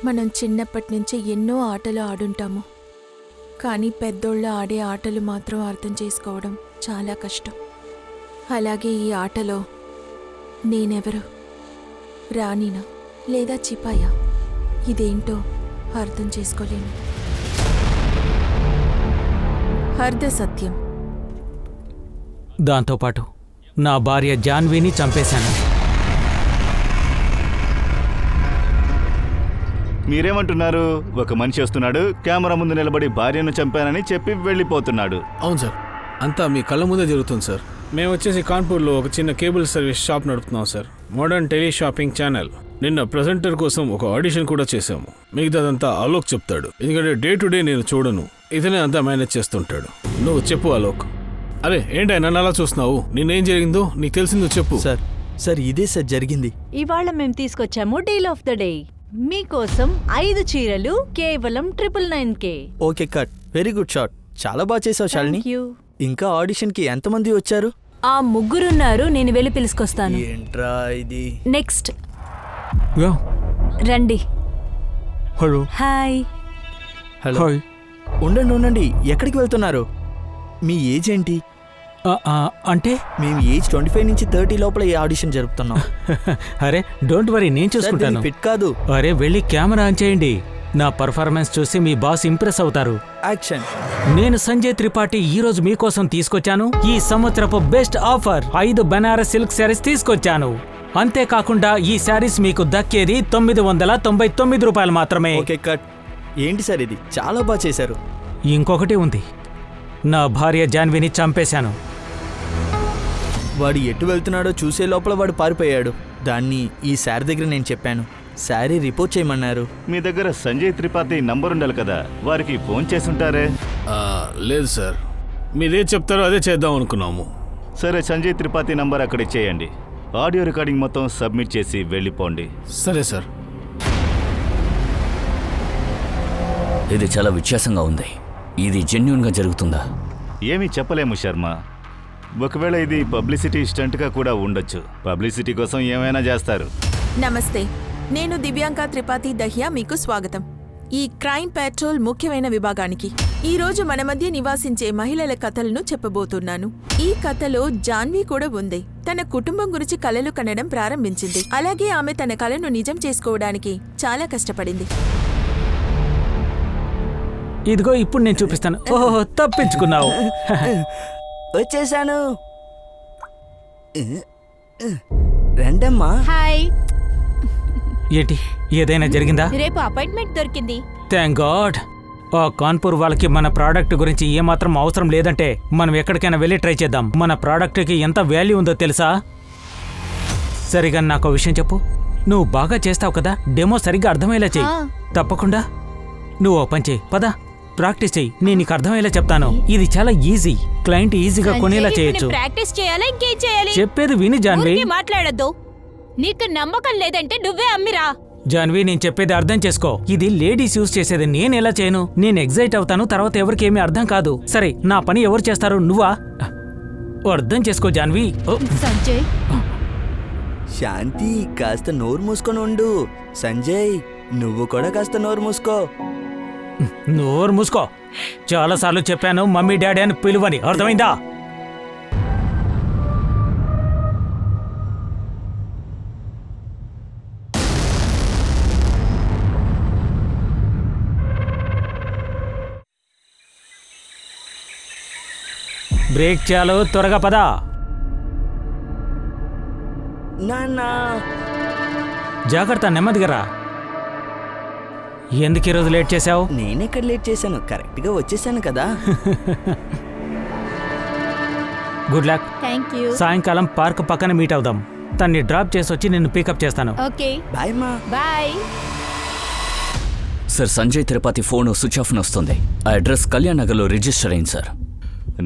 మనం చిన్నప్పటి నుంచి ఎన్నో ఆటలు ఆడుంటాము, కానీ పెద్దోళ్ళు ఆడే ఆటలు మాత్రం అర్థం చేసుకోవడం చాలా కష్టం. అలాగే ఈ ఆటలో నేనెవరు, రాణినా లేదా చిపాయా, ఇదేంటో అర్థం చేసుకోలేను. అర్ధ సత్యం. దాంతోపాటు నా భార్య జాన్వీని చంపేశాను. మీరేమంటున్నారు? ఒక మనిషి వస్తున్నాడు, కెమెరా ముందు నిలబడి భార్యను చంపానని చెప్పి వెళ్ళిపోతున్నాడు. అవును సార్, అంతా మీ కళ్ళ ముందే జరుగుతుంది సార్. మేము వచ్చేసి కాన్పూర్లో ఒక చిన్న కేబుల్ సర్వీస్ షాప్ నడుపుతున్నాం sir. Modern tele shopping channel. నిన్న ప్రెజెంటర్ కోసం ఒక ఆడిషన్ కూడా చేశాము. మిగతాదంతా అలోక్ చెప్తాడు, ఎందుకంటే డే టు డే నేను చూడను, ఇతనే అంతా మేనేజ్ చేస్తుంటాడు. నువ్వు చెప్పు అలోక్. అరే ఏంటి నన్ను అలా చూస్తున్నావు? నేనేం జరిగిందో నీకు తెలిసిందో చెప్పు. సార్ ఇదే సార్ జరిగింది. ఇవాళ మేము తీసుకొచ్చాము డీల్ ఆఫ్ ద డే. మీకోసం 5 చీరలు కేవలం 999K. Okay cut. Very good shot. చాలా బాగా చేసావు శాలిని. ఇంకా ఆడిషన్ కి ఎంతమంది వచ్చారు? ఆ 3 ఉన్నారు, నేను వెళ్ళి పిలుచుకొస్తాను. ఏంట్రా ఇది? నెక్స్ట్ రండి. హలో. హాయ్. హలో. ఉండండి, ఎక్కడికి వెళ్తున్నారు? మీ ఏజ్ ఏంటి? అంటే మేము ఏజ్ 25 నుంచి 30 లోపల ఈ ఆడిషన్ జరుపుతున్నాం. అరే డోంట్ వరీ, నేను చూసుకుంటాను. ఫిట్ కాదు. అరే వెళ్ళి కెమెరా ఆన్ చేయండి. నా పర్ఫార్మెన్స్ చూసి మీ బాస్ ఇంప్రెస్ అవుతారు. యాక్షన్. నేను సంజయ్ త్రిపాఠి ఈ రోజు మీకోసం తీసుకొచ్చాను ఈ సంవత్సరపు best offer. 5 Banaras silk saris తీసుకొచ్చాను. అంతేకాకుండా ఈ శారీస్ మీకు దక్కేది 999 రూపాయలు మాత్రమే. Okay cut. ఏంటి సార్ ఇది? చాలా బాగా చేశారు. ఇంకొకటి ఉంది, నా భార్య జాన్వీని చంపేశాను. వాడు ఎటు వెళ్తున్నాడో చూసే లోపల వాడు పారిపోయాడు. దాన్ని ఈ శారీ దగ్గర నేను చెప్పాను. శారీ రిపోర్ట్ చేయమన్నారు. మీ దగ్గర సంజయ్ త్రిపాఠి నంబర్ ఉండాలి కదా, వారికి ఫోన్ చేసుంటారే. లేదు సార్, మీరేం చెప్తారో అదే చేద్దాం అనుకున్నాము. సరే, సంజయ్ త్రిపాఠి నంబర్ అక్కడ ఇచ్చేయండి. ఆడియో రికార్డింగ్ మొత్తం సబ్మిట్ చేసి వెళ్ళిపోండి. సరే సార్. ఇది చాలా వ్యత్యాసంగా ఉంది. ఇది జెన్యూన్గా జరుగుతుందా? ఏమీ చెప్పలేము శర్మ. ఒకవేళ ఇది పబ్లిసిటీ స్టంట్గా కూడా ఉండొచ్చు. పబ్లిసిటీ కోసం ఏమైనా చేస్తారు. నమస్తే, నేను దివ్యాంక త్రిపాఠి దహియా. మీకు స్వాగతం ఈ క్రైమ్ పెట్రోల్ ముఖ్యమైన విభాగానికి. ఈ రోజు మన మధ్య నివాసించే మహిళల కథలను చెప్పబోతున్నాను. ఈ కథలో జాన్వీ కూడా ఉంది. తన కుటుంబం గురించి కలలు కనడం ప్రారంభించింది. అలాగే ఆమె తన కలను నిజం చేసుకోవడానికి చాలా కష్టపడింది. ఇదిగో ఇప్పుడు నేను చూపిస్తాను. ఓహో, తప్పించుకున్నావు. వచ్చేసాను. రండమ్మా. హాయ్. ఏంటి, ఏదైనా జరిగిందా? రేపు అపాయింట్మెంట్ దొరికింది. Thank God. ఆ కాన్పూర్ వాళ్ళకి మన ప్రోడక్ట్ గురించి ఏమాత్రం అవసరం లేదంటే మనం ఎక్కడికైనా వెళ్ళి ట్రై చేద్దాం. మన ప్రోడక్ట్కి ఎంత వాల్యూ ఉందో తెలుసా? సరిగా నాకు విషయం చెప్పు. నువ్వు బాగా చేస్తావు కదా, డెమో సరిగ్గా అర్థమయ్యేలా చెయ్యి. తప్పకుండా. నువ్వు ఓ పని చెయ్యి, పద ప్రాక్టీస్ చెయ్యి. నేను నీకు అర్థమయ్యేలా చెప్తాను. ఇది చాలా ఈజీ. క్లయింట్ ఈజీగా కొనేలా చేయొచ్చు. ప్రాక్టీస్ చేయాలా ఇంకేం చేయాలి? చెప్పేది విని జాన్వీ. మాట్లాడద్దు. నీకు నమ్మకం లేదంటే నువ్వే అమ్మిరా. జాన్వీ, నేను చెప్పేది అర్థం చేసుకో. ఇది లేడీస్ యూజ్ చేసేది. నేను ఎలా చేయను? నేను ఎగ్జైట్ అవుతాను, తర్వాత ఎవరికి ఏమీ అర్థం కాదు. సరే, నా పని ఎవరు చేస్తారు? నువ్వా? అర్థం చేసుకో జాన్వీ. సంజయ్. శాంతి, కాస్త నోరు మూసుకొని ఉండు. సంజయ్, నువ్వు కూడా కాస్త నోరు మూసుకో. నోరు మూసుకో. చాలాసార్లు చెప్పాను మమ్మీ డాడీ అని పిలువని, అర్థమైందా? బ్రేక్ చాలు, త్వరగా పదా. నాన్నా, జాగ్రత్త, నెమ్మదిగా రా. ఎందుకు ఈరోజు లేట్ చేశావు? నేనెక్కడ లేట్ చేశాను? కరెక్ట్గా వచ్చేసాను కదా. Good luck. Thank you. సాయంకాలం పార్క్ పక్కన మీట్ అవుదాం. తన్ని డ్రాప్ చేసి వచ్చి నిన్ను పికప్ చేస్తాను. ఓకే బాయ్ మా. Bye. Sir, Sanjay Tirupati phone switch off వస్తుంది. ఆ అడ్రస్ కళ్యాణ్ నగర్లో రిజిస్టర్ అయింది సార్.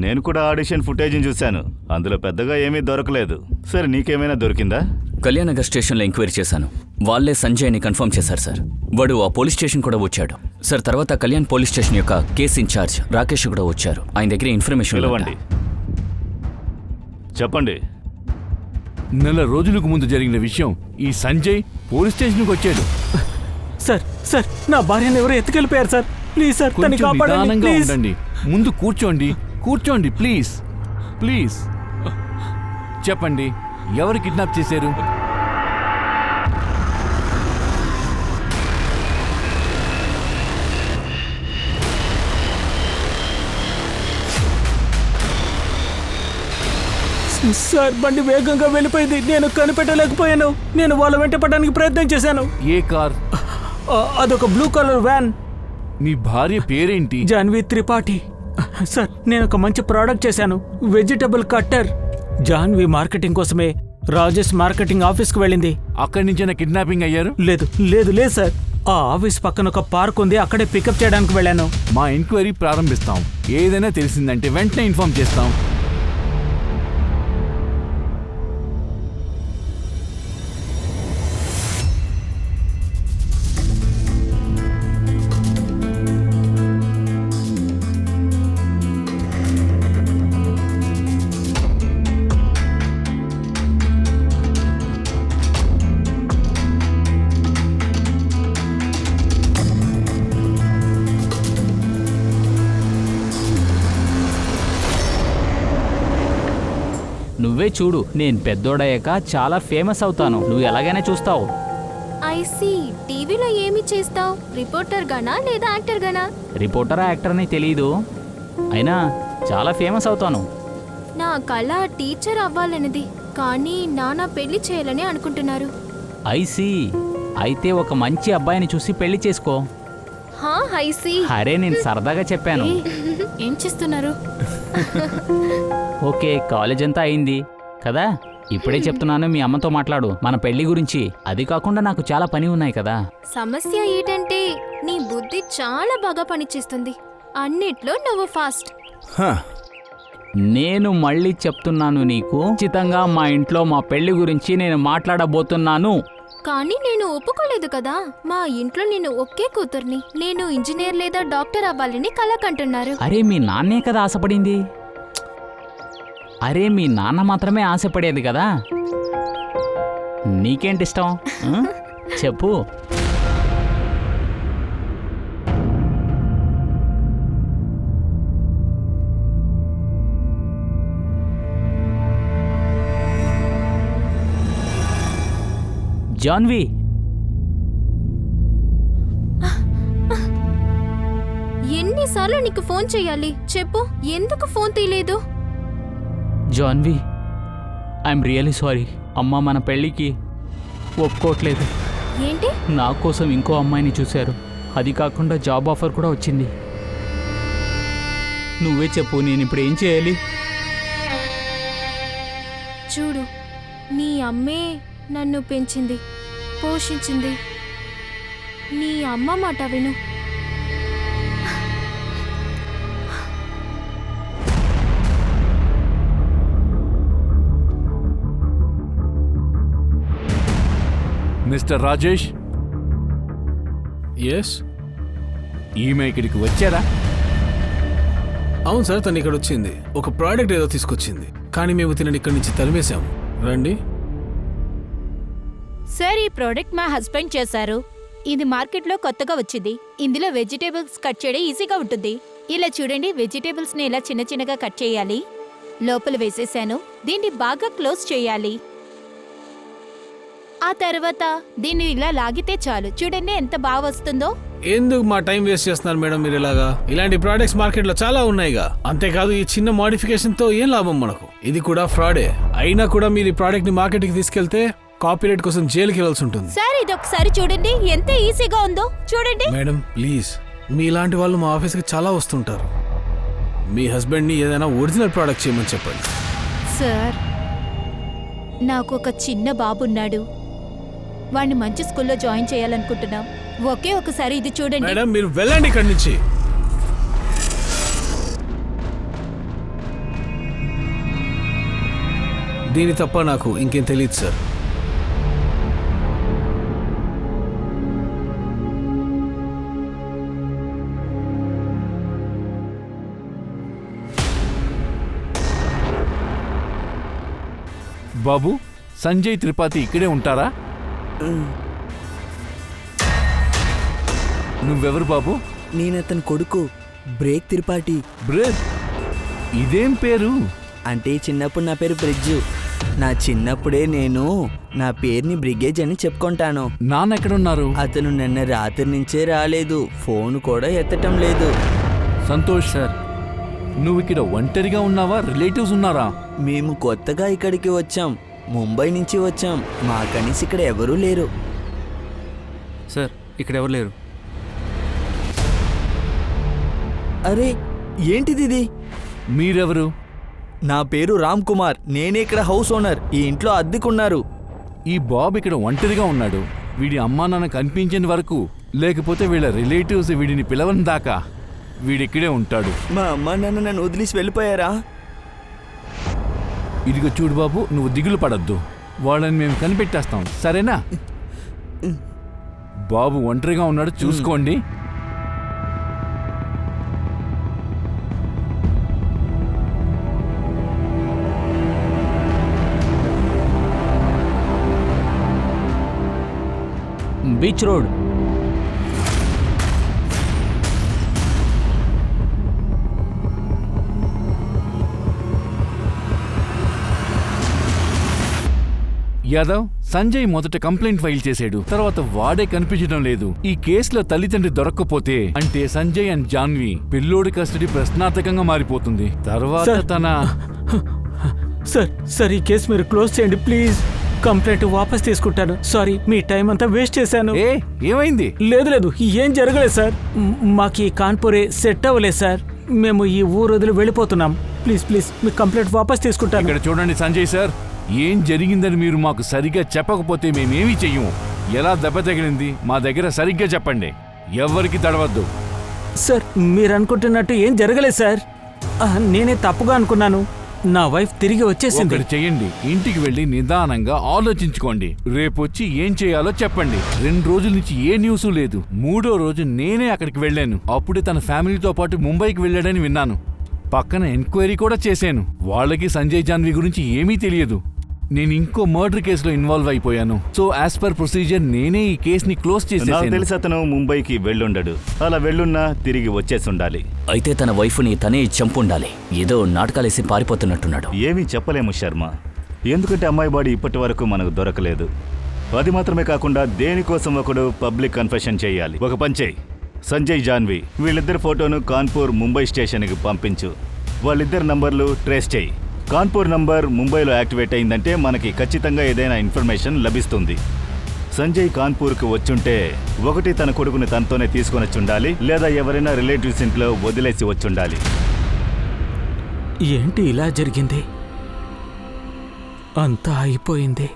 నేను కూడా ఆడిషన్ ఫుటేజ్ని చూశాను. అందులో పెద్దగా ఏమీ దొరకలేదు. సరే, నీకేమైనా దొరికిందా? కళ్యాణ్ నగర్ స్టేషన్లో ఎంక్వైరీ చేశాను. వాళ్ళే సంజయ్ అని కన్ఫర్మ్ చేశారు సార్. వాడు ఆ పోలీస్ స్టేషన్ కూడా వచ్చాడు సార్. తర్వాత కళ్యాణ్ పోలీస్ స్టేషన్ యొక్క కేసు ఇన్ఛార్జ్ రాకేష్ కూడా వచ్చారు. ఆయన దగ్గర ఇన్ఫర్మేషన్ ఇవ్వండి. చెప్పండి. నెల రోజులకు ముందు జరిగిన విషయం ఈ సంజయ్ పోలీస్ స్టేషన్కి వచ్చాడు. సార్ సార్ నా భార్యను ఎవరో ఎత్తుకెళ్ళిపోయారు సార్. ప్లీజ్ సార్ తన్ని కొంచెం కాపాడండి నిదానంగా ప్లీజ్. ఉండండి. ముందు కూర్చోండి, కూర్చోండి ప్లీజ్. ప్లీజ్ చెప్పండి, ఎవరు కిడ్నాప్ చేశారు? సార్ బండి వేగంగా వెళ్ళిపోయింది. నేను కనిపెట్టలేకపోయాను. నేను వాళ్ళ వెంట పడడానికి ప్రయత్నం చేశాను. ఏ కార్? అదొక బ్లూ కలర్ వ్యాన్. మీ భార్య పేరేంటి? జాన్వి త్రిపాఠి. సార్ నేను ఒక మంచి ప్రోడక్ట్ చేశాను, వెజిటబుల్ కట్టర్. జాన్వి మార్కెటింగ్ కోసమే రాజేష్ మార్కెటింగ్ ఆఫీస్కి వెళ్ళింది. అక్కడి నుంచైనా కిడ్నాపింగ్ అయ్యారు? లేదు లేదు లేదు సార్, ఆ ఆఫీస్ పక్కన ఒక పార్క్ ఉంది, అక్కడే పికప్ చేయడానికి వెళ్ళాను. మా ఎంక్వైరీ ప్రారంభిస్తాం. ఏదైనా తెలిసిందంటే వెంటనే ఇన్ఫార్మ్ చేస్తాం. నువ్వే చూడు, నేను పెద్దోడయ్యాక చాలా ఫేమస్ అవుతాను. నువ్వు ఎలాగైనా చూస్తావు. ఐసీ. టీవీలో ఏమి చేస్తావు? రిపోర్టర్ గానా లేదా యాక్టర్ గానా? రిపోర్టరా యాక్టర్ అని తెలీదు, అయినా చాలా ఫేమస్ అవుతాను. నా కళ టీచర్ అవ్వాలన్నది, కానీ నాన్న పెళ్లి చేయాలని అనుకుంటున్నారు. ఐసీ. అయితే ఒక మంచి అబ్బాయిని చూసి పెళ్లి చేసుకో. హా ఐసీ. అరే నేను సరదాగా చెప్పాను. ఏం చేస్తున్నారు? ఓకే, కాలేజ్ అంతా అయింది కదా, ఇప్పుడే చెప్తున్నాను, మీ అమ్మతో మాట్లాడు మన పెళ్లి గురించి. అది కాకుండా నాకు చాలా పని ఉన్నాయి కదా. సమస్య ఏంటంటే నీ బుద్ధి చాలా బాగా పనిచేస్తుంది, అన్నిట్లో నువ్వు ఫాస్ట్. నేను మళ్ళీ చెప్తున్నాను నీకు, ఖచ్చితంగా మా ఇంట్లో మా పెళ్లి గురించి నేను మాట్లాడబోతున్నాను. కానీ నేను ఒప్పుకోలేదు కదా. మా ఇంట్లో నేను ఒకే కూతుర్ని. నేను ఇంజనీర్ లేదా డాక్టర్ అవ్వాలని కల కంటున్నారు. అరే మీ నాన్నే కదా ఆశపడింది. అరే మీ నాన్న మాత్రమే ఆశపడేది కదా. నీకేంటిష్టం చెప్పు. జాన్వి, ఎన్నిసార్లు నీకు ఫోన్ చేయాలి చెప్పు, ఎందుకు ఫోన్ తీయలేదు? Janvi, I'm really sorry. అమ్మ మన పెళ్ళికి ఒప్పుకోవట్లేదు. ఏంటి? నా కోసం ఇంకో అమ్మాయిని చూశారు, అది కాకుండా జాబ్ ఆఫర్ కూడా వచ్చింది. నువ్వే చెప్పు, నేను ఇప్పుడు ఏం చేయాలి? చూడు, నీ అమ్మే నన్ను పెంచింది, పోషించింది. నీ అమ్మ మాట విను. మిస్టర్ రాజేష్. ఎస్. ఈమె ఇక్కడికి వచ్చారా? అవును సార్, తను ఇక్కడ వచ్చింది, ఒక ప్రోడక్ట్ ఏదో తీసుకొచ్చింది, కానీ మేము తినని ఇక్కడి నుంచి తరిమేశాము. రండి. సార్, ఈ ప్రోడక్ట్ మా హస్బెండ్ చేశారు. ఇది మార్కెట్లో కొత్తగా వచ్చింది. ఇందులో వెజిటేబుల్స్ కట్ చేయడం ఈజీగా ఉంటుంది. ఇలా చూడండి, వెజిటేబుల్స్ ని ఇలా చిన్న చిన్నగా కట్ చేయాలి. లోపల వేసేసాను. దీన్ని బాగా క్లోజ్ చేయాలి. ఆ తర్వాత దీన్ని ఇలా లాగితే చాలు. చూడండి ఎంత బాగా వస్తుందో. ఎందుకు మా టైం వేస్ట్ చేస్తున్నారు మేడం మీరు ఇలాగా? ఇలాంటి ప్రోడక్ట్స్ మార్కెట్లో చాలా ఉన్నాయిగా. అంతేకాదు ఈ చిన్న మోడిఫికేషన్ తో ఏం లాభం మనకు? ఇది కూడా ఫ్రాడే. అయినా కూడా మీరు ఈ ప్రోడక్ట్ ని మార్కెట్ కి తీసుకెళ్తే కాపీరైట్ కోసం జైలుకి వెళ్ళాల్సి ఉంటుంది. సార్, ఇది ఒకసారి చూడండి ఎంత ఈజీగా ఉందో. చూడండి మేడం ప్లీజ్, మీ ఇలాంటి వాళ్ళు మా ఆఫీస్కి చాలా వస్తుంటారు. మీ హస్బెండ్ని ఏదైనా ఒరిజినల్ ప్రోడక్ట్ చేయమని చెప్పండి. సార్, నాకు ఒక చిన్న బాబున్నాడు. వాడిని మంచి స్కూల్లో జాయిన్ చేయాలనుకుంటున్నాం. ఒకే ఒకసారి ఇది చూడండి. మేడం మీరు వెళ్ళండి ఇక్కడి నుంచి. దీని తప్ప నాకు ఇంకేం తెలియదు సార్. బాబు, సంజయ్ త్రిపాఠి ఇక్కడే ఉంటారా? నువ్వెవరు బాబు? నేనతని కొడుకు బ్రేక్ త్రిపాఠి. బ్రేక్? ఇదేం పేరు? అంటే చిన్నప్పుడు నా పేరు బ్రిడ్జు. నా చిన్నప్పుడే నేను నా పేరుని బ్రిగేజ్ అని చెప్పుకుంటాను. నాన్న ఎక్కడున్నారు? అతను నిన్న రాత్రి నుంచే రాలేదు, ఫోన్ కూడా ఎత్తటం లేదు. సంతోష్ సార్, నువ్వు ఇక్కడ ఒంటరిగా ఉన్నావా? రిలేటివ్స్ ఉన్నారా? మేము కొత్తగా ఇక్కడికి వచ్చాం, ముంబై నుంచి వచ్చాం. మా కనీసం ఇక్కడ ఎవరూ లేరు. సార్ ఇక్కడ ఎవరు లేరు. అరే ఏంటిది ఇది? మీరెవరు? నా పేరు రామ్ కుమార్, నేనే ఇక్కడ హౌస్ ఓనర్. ఈ ఇంట్లో అద్దెకున్నారు. ఈ బాబు ఇక్కడ ఒంటరిగా ఉన్నాడు. వీడి అమ్మా నాన్న కనిపించని వరకు, లేకపోతే వీళ్ళ రిలేటివ్స్ వీడిని పిలవని దాకా వీడిక్కడే ఉంటాడు. మా అమ్మ నాన్న నన్ను వదిలేసి వెళ్ళిపోయారా? ఇదిగో చూడు బాబు, నువ్వు దిగులు పడద్దు, వాళ్ళని మేము కనిపెట్టేస్తాం, సరేనా? బాబు ఒంటరిగా ఉన్నాడు, చూసుకోండి. Beach road. యాదవ్, సంజయ్ మొదట కంప్లైంట్ ఫైల్ చేశాడు, తర్వాత వాడే కనిపించడం లేదు. ఈ కేసులో తల్లిదండ్రి దొరక్కపోతే అంటే సంజయ్ అండ్ జాన్వి పిల్లోడి కస్టడీ ప్రశ్నార్థకంగా మారిపోతుంది. తర్వాత తన సార్ ఈ కేసు మీరు క్లోజ్ చేయండి ప్లీజ్. కంప్లైంట్ వాపస్ తీసుకుంటాను. సారీ, మీ టైం అంతా వేస్ట్ చేశాను. ఏమైంది? లేదు ఏం జరగలేదు సార్. మాకు ఈ కాన్పూరే సెట్ అవ్వలేదు సార్. మేము ఈ ఊరు వదిలి వెళ్ళిపోతున్నాం. ప్లీజ్ మీ కంప్లైంట్ వాపస్ తీసుకుంటాను. ఇక్కడ చూడండి సంజయ్ సార్, ఏం జరిగిందని మీరు మాకు సరిగ్గా చెప్పకపోతే మేమేమీ చెయ్యము. ఎలా దెబ్బ తగిలింది మా దగ్గర సరిగ్గా చెప్పండి, ఎవ్వరికి తడవద్దు. సార్ మీరు అనుకుంటున్నట్టు ఏం జరగలేదు సార్. నేనే తప్పుగా అనుకున్నాను. నా వైఫ్ తిరిగి వచ్చేసింది. ఒకటి చెయ్యండి, ఇంటికి వెళ్ళి నిదానంగా ఆలోచించుకోండి. రేపొచ్చి ఏం చేయాలో చెప్పండి. 2 రోజుల నుంచి ఏ న్యూస్ లేదు. 3వ రోజు నేనే అక్కడికి వెళ్ళాను. అప్పుడే తన ఫ్యామిలీతో పాటు ముంబైకి వెళ్ళాడని విన్నాను. పక్కన ఎంక్వైరీ కూడా చేశాను. వాళ్ళకి సంజయ్ జాన్వి గురించి ఏమీ తెలియదు. నేను ఇంకో మర్డర్ కేసులో ఇన్వాల్వ్ అయిపోయాను. సో యాజ్ పర్ ప్రొసీజర్ నేనే ఈ కేసుని క్లోజ్ చేసేసాను. నాకు తెలిసి అతను ముంబైకి వెళ్ళుండడు. అలా వెళ్ళున్నా తిరిగి వచ్చేసి ఉండాలి. అయితే తన వైఫ్ని తనే చంపుండాలి. ఏదో నాటకాలేసి పారిపోతున్నట్టున్నాడు. ఏమీ చెప్పలేము శర్మ, ఎందుకంటే అమ్మాయి బాడీ ఇప్పటి వరకు మనకు దొరకలేదు. అది మాత్రమే కాకుండా దేనికోసం ఒకడు పబ్లిక్ కన్ఫెషన్ చేయాలి. ఒక పని చేయి, సంజయ్ జాన్వి వీళ్ళిద్దరి ఫోటోను కాన్పూర్ ముంబై స్టేషన్కి పంపించు. వాళ్ళిద్దరి నంబర్లు ట్రేస్ చేయి. కాన్పూర్ నంబర్ ముంబైలో యాక్టివేట్ అయిందంటే మనకి ఖచ్చితంగా ఏదైనా ఇన్ఫర్మేషన్ లభిస్తుంది. సంజయ్ కాన్పూర్కి వచ్చుంటే ఒకటి తన కొడుకుని తనతోనే తీసుకొని వచ్చుండాలి, లేదా ఎవరైనా రిలేటివ్స్ ఇంట్లో వదిలేసి వచ్చుండాలి. ఏంటి ఇలా జరిగింది? అంతా అయిపోయింది.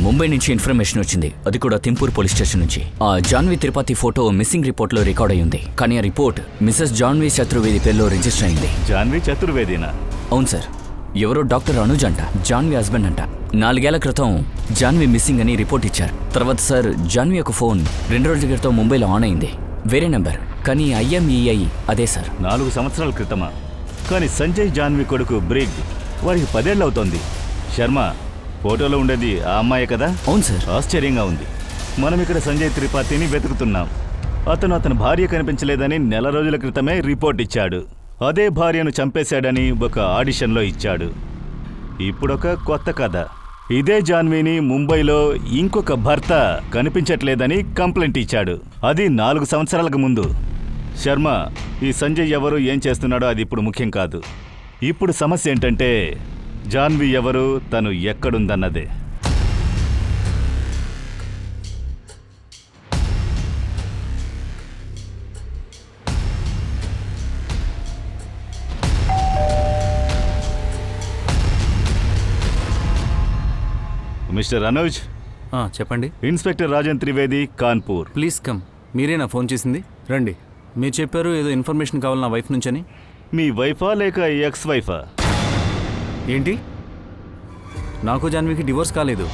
ముంబై నుంచి ఇన్ఫర్మేషన్ వచ్చింది, అది కూడా తింపూర్ పోలీస్ స్టేషన్ నుంచి. ఆ జాన్వి త్రిపాఠి ఫోటో మిస్సింగ్ రిపోర్ట్లో రికార్డ్ అయ్యింది. కానీ ఆ రిపోర్ట్ మిసెస్ జాన్వి చతుర్వేది పేరులో రిజిస్టర్ అయింది. జాన్వి చతుర్వేదినా? అవును సార్. ఎవరో డాక్టర్ అనుజ్ అంట, జాన్వి హస్బెండ్ అంట. 4 ఏళ్ల క్రితం జాన్వి మిస్సింగ్ అని రిపోర్ట్ ఇచ్చారు. తర్వాత సార్ జాన్వి యొక్క ఫోన్ 2 రోజుల క్రితం ముంబైలో ఆన్ అయింది. వేరే నెంబర్, కానీ IMEI అదే సార్. 4 సంవత్సరాల క్రితమా? కానీ సంజయ్ జాన్వి కొడుకు బ్రిగ్, వారికి 10 ఏళ్ళు అవుతోంది. శర్మ, ఫోటోలో ఉండేది ఆ అమ్మాయే కదా? అవును సార్. ఆశ్చర్యంగా ఉంది. మనం ఇక్కడ సంజయ్ త్రిపాఠిని వెతుకుతున్నాం. అతని భార్య కనిపించలేదని 4 నెలల రోజుల క్రితమే రిపోర్ట్ ఇచ్చాడు. అదే భార్యను చంపేశాడని ఒక ఆడిషన్లో ఇచ్చాడు. ఇప్పుడొక కొత్త కథ. ఇదే జాన్విని ముంబైలో ఇంకొక భర్త కనిపించట్లేదని కంప్లైంట్ ఇచ్చాడు. అది 4 సంవత్సరాలకు ముందు. శర్మ, ఈ సంజయ్ ఎవరు, ఏం చేస్తున్నాడో అది ఇప్పుడు ముఖ్యం కాదు. ఇప్పుడు సమస్య ఏంటంటే జాన్వి ఎవరు, తను ఎక్కడుందన్నదే. మిస్టర్ అనుజ్. చెప్పండి. Inspector Rajan Trivedi, Kanpur. Please come. మీరేనా ఫోన్ చేసింది? రండి. మీరు చెప్పారు ఏదో ఇన్ఫర్మేషన్ కావాలి నా వైఫ్ నుంచని. మీ వైఫా లేక ఎక్స్ వైఫా? ఏంటి? నాకు జాన్వికి డివోర్స్ కాలేదు.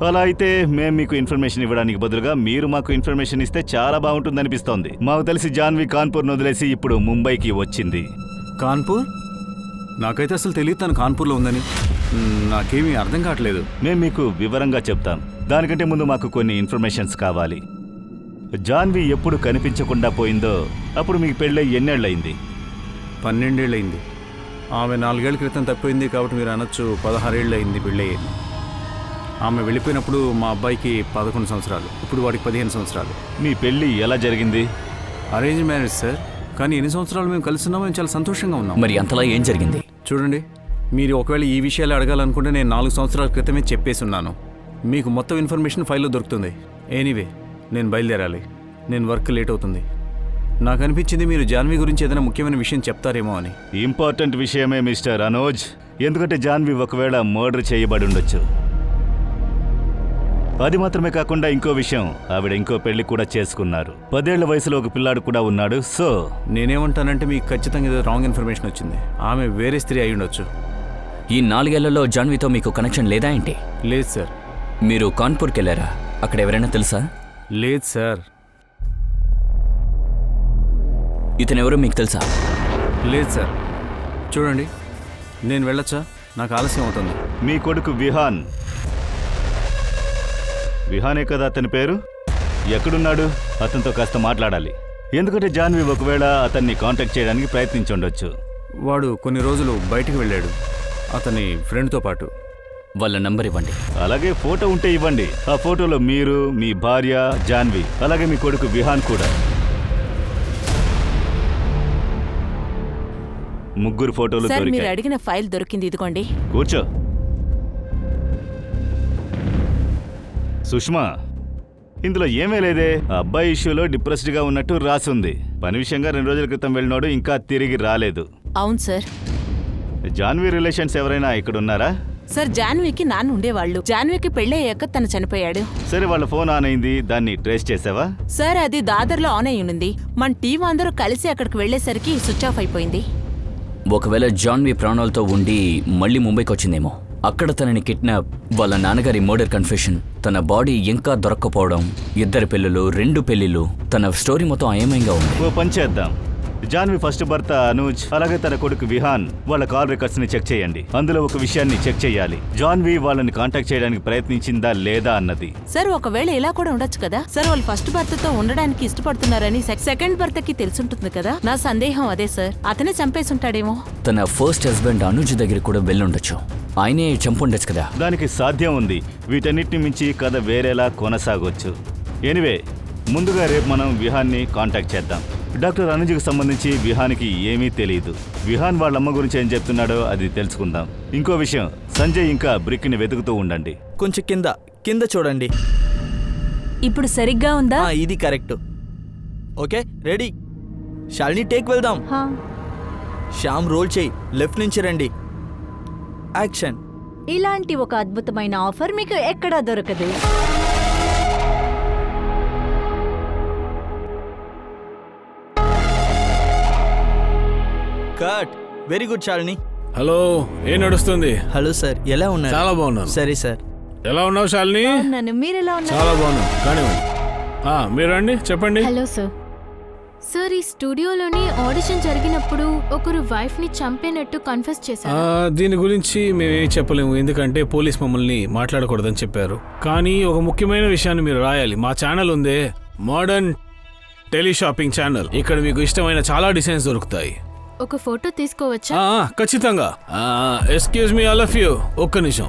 అలా అయితే మేము మీకు ఇన్ఫర్మేషన్ ఇవ్వడానికి బదులుగా మీరు మాకు ఇన్ఫర్మేషన్ ఇస్తే చాలా బాగుంటుంది అనిపిస్తోంది. మాకు తెలిసి జాన్వి కాన్పూర్ను వదిలేసి ఇప్పుడు ముంబైకి వచ్చింది. కాన్పూర్? నాకైతే అసలు తెలియదు తను కాన్పూర్లో ఉందని. నాకేమీ అర్థం కావట్లేదు. మేము మీకు వివరంగా చెప్తాం. దానికంటే ముందు మాకు కొన్ని ఇన్ఫర్మేషన్స్ కావాలి. జాన్వి ఎప్పుడు కనిపించకుండా పోయిందో అప్పుడు మీకు పెళ్ళై ఎన్నేళ్ళయింది? 12 ఏళ్ళయింది. ఆమె 4 ఏళ్ల క్రితం తప్పిపోయింది కాబట్టి మీరు అనొచ్చు 16 ఏళ్ళు అయింది పెళ్ళయ్యింది. ఆమె వెళ్ళిపోయినప్పుడు మా అబ్బాయికి 11 సంవత్సరాలు, ఇప్పుడు వాడికి 15 సంవత్సరాలు. మీ పెళ్ళి ఎలా జరిగింది? Arrange marriage sir. కానీ ఎన్ని సంవత్సరాలు మేము కలిసి ఉన్నాం, మేము చాలా సంతోషంగా ఉన్నాం. మరి అంతలా ఏం జరిగింది? చూడండి, మీరు ఒకవేళ ఈ విషయాలు అడగాలనుకుంటే నేను 4 సంవత్సరాల క్రితమే చెప్పేసి ఉన్నాను. మీకు మొత్తం ఇన్ఫర్మేషన్ ఫైల్లో దొరుకుతుంది. ఎనీవే, నేను బయలుదేరాలి. నేను వర్క్ లేట్ అవుతుంది. నాకు అనిపించింది మీరు జాన్వి గురించి ఏదైనా ముఖ్యమైన విషయం చెప్తారేమో అని. ఇంపార్టెంట్ విషయమే మిస్టర్ అనోజ్. ఎందుకంటే జాన్వి ఒకవేళ మర్డర్ చేయబడి ఉండొచ్చు. అది మాత్రమే కాకుండా ఇంకో విషయం, ఆవిడ ఇంకో పెళ్లి కూడా చేసుకున్నారు. 10 ఏళ్ల వయసులో ఒక పిల్లాడు కూడా ఉన్నాడు. సో నేనేమంటానంటే మీకు ఖచ్చితంగా ఏదో రాంగ్ ఇన్ఫర్మేషన్ వచ్చింది. ఆమె వేరే స్త్రీ అయి ఉండొచ్చు. ఈ 4 ఏళ్లలో జాన్వితో మీకు కనెక్షన్ లేదా ఏంటి? లేదు సార్. మీరు కాన్పూర్కి వెళ్ళారా? అక్కడ ఎవరైనా తెలుసా? లేదు సార్. ఇతనెవరో మీకు తెలుసా? లేదు సార్. చూడండి, నేను వెళ్ళొచ్చా? నాకు ఆలస్యం అవుతుంది. మీ కొడుకు విహాన్, విహానే కదా అతని పేరు? ఎక్కడున్నాడు? అతనితో కాస్త మాట్లాడాలి. ఎందుకంటే జాన్వి ఒకవేళ అతన్ని కాంటాక్ట్ చేయడానికి ప్రయత్నించుండొచ్చు. వాడు కొన్ని రోజులు బయటికి వెళ్ళాడు అతని ఫ్రెండ్తో పాటు. వాళ్ళ నంబర్ ఇవ్వండి. అలాగే ఫోటో ఉంటే ఇవ్వండి. ఆ ఫోటోలో మీరు, మీ భార్య జాన్వి, అలాగే మీ కొడుకు విహాన్ కూడా. ముగ్గురు ఫోటోలు సార్, మీరు దొరికాయి. అడిగిన ఫైల్ దొరికింది, ఇదిగోండి. కూర్చో. సుష్మా, ఇందులో ఏమీ లేదే. ఆ అబ్బాయి ఇష్యూలో డిప్రెస్డ్ గా ఉన్నట్టు రాసుంది. పని విషయంగా 2 రోజుల క్రితం వెళ్ళినోడు ఇంకా తిరిగి రాలేదు. అవును సార్. జాన్వి రిలేషన్స్ ఎవరైనా ఇక్కడ ఉన్నారా? సార్, జాన్వికి నాన్న ఉండేవాళ్ళు. జాన్వికి పెళ్ళయ్యాక తను చనిపోయాడు. సరే, వాళ్ళ ఫోన్ ఆన్ అయింది, దాన్ని ట్రేస్ చేసావా? సార్, అది దాదర్లో ఆన్ అయి ఉంది. మన టీం అందరూ కలిసి అక్కడికి వెళ్లేసరికి స్విచ్ ఆఫ్ అయిపోయింది. ఒకవేళ జాన్వి ప్రాణాలతో ఉండి మళ్ళీ ముంబైకి వచ్చిందేమో. అక్కడ తనని కిడ్నాప్, వాళ్ళ నాన్నగారి మర్డర్ కన్ఫెషన్, తన బాడీ ఇంకా దొరక్కపోవడం, 2 పెళ్ళిళ్ళు, 2 పెళ్లిళ్ళు, తన స్టోరీ మొత్తం అయమయంగా ఉంది. ఓ పని చేద్దాం. జాన్వి ఫస్ట్ భర్త అనూజ్, అలాగే తన కొడుకు విహాన్ వాళ్ళ కాల్ రికార్డ్స్ ని చెక్ చేయండి. అందులో ఒక విషయాన్ని చెక్ చేయాలి. జాన్వి వాళ్ళని కాంటాక్ట్ చేయడానికి ప్రయత్నించిందా లేదా అన్నది. సార్, ఒకవేళ ఇలా కూడా ఉండొచ్చు కదా సార్. వాళ్ళు ఫస్ట్ భర్తతో ఉండడానికి ఇష్టపడుతున్నారని సెకండ్ భర్తకి తెలుసుంటుంది కదా. నా సందేహం అదే సార్. అతనే చంపేసి ఉంటాడేమో. తన ఫస్ట్ హస్బెండ్ అనుజ్ దగ్గర కూడా వెళ్ళుండొచ్చు. ఆయనే చంపుండొచ్చు కదా. దానికి సాధ్యం ఉంది. వీటన్నిటిని మించి కథ వేరేలా కొనసాగొచ్చు. ఎనివే, ముందుగా రేపు మనం విహాన్ని కాంటాక్ట్ చేద్దాం. డాక్టర్ అనుజ్కి సంబంధించి విహాన్కి ఏమీ తెలియదు. విహాన్ వాళ్ళమ్మ గురించి ఏం చెప్తున్నాడో అది తెలుసుకుందాం. ఇంకో విషయం, సంజయ్ ఇంకా బ్రిక్ని వెతుకుతూ ఉండండి. కొంచెం కింద చూడండి. ఇప్పుడు సరిగ్గా ఉందా? ఇది correct. Okay, ready. Shalini, take వెళ్దాం. శ్యామ్, రోల్ చేయి. లెఫ్ట్ నుంచి రండి. యాక్షన్. ఇలాంటి ఒక అద్భుతమైన ఆఫర్ మీకు ఎక్కడా దొరకదు. Cut. Very good Shalini. Hello, ఏం నడుస్తుంది? హలో సార్, ఎలా ఉన్నారు? చాలా బాగున్నాను. సరే సార్. ఎలా ఉన్నావు శాలిని? నన్ను మీరెలా ఉన్నారు? చాలా బాగున్నాను. కానివ్వండి. మీరు రండి, చెప్పండి. Hello sir. సార్, ఈ స్టూడియోలోని ఆడిషన్ జరిగినప్పుడు ఒకరు వైఫ్ ని చంపినట్టు కన్ఫెస్ చేశారు. దీని గురించి మేమేం చెప్పలేము, ఎందుకంటే పోలీస్ మమ్మల్ని మాట్లాడకూడదని చెప్పారు. కానీ ఒక ముఖ్యమైన విషయాన్ని మీరు రాయాలి. మా ఛానల్ ఉందే, మోడర్న్ టెలిషాపింగ్ ఛానల్. ఇక్కడ మీకు ఇష్టమైన చాలా డిజైన్స్ దొరుకుతాయి. ఒక ఫోటో తీసుకోవచ్చా? ఖచ్చితంగా. Excuse me all of you. ఒక్క నిమిషం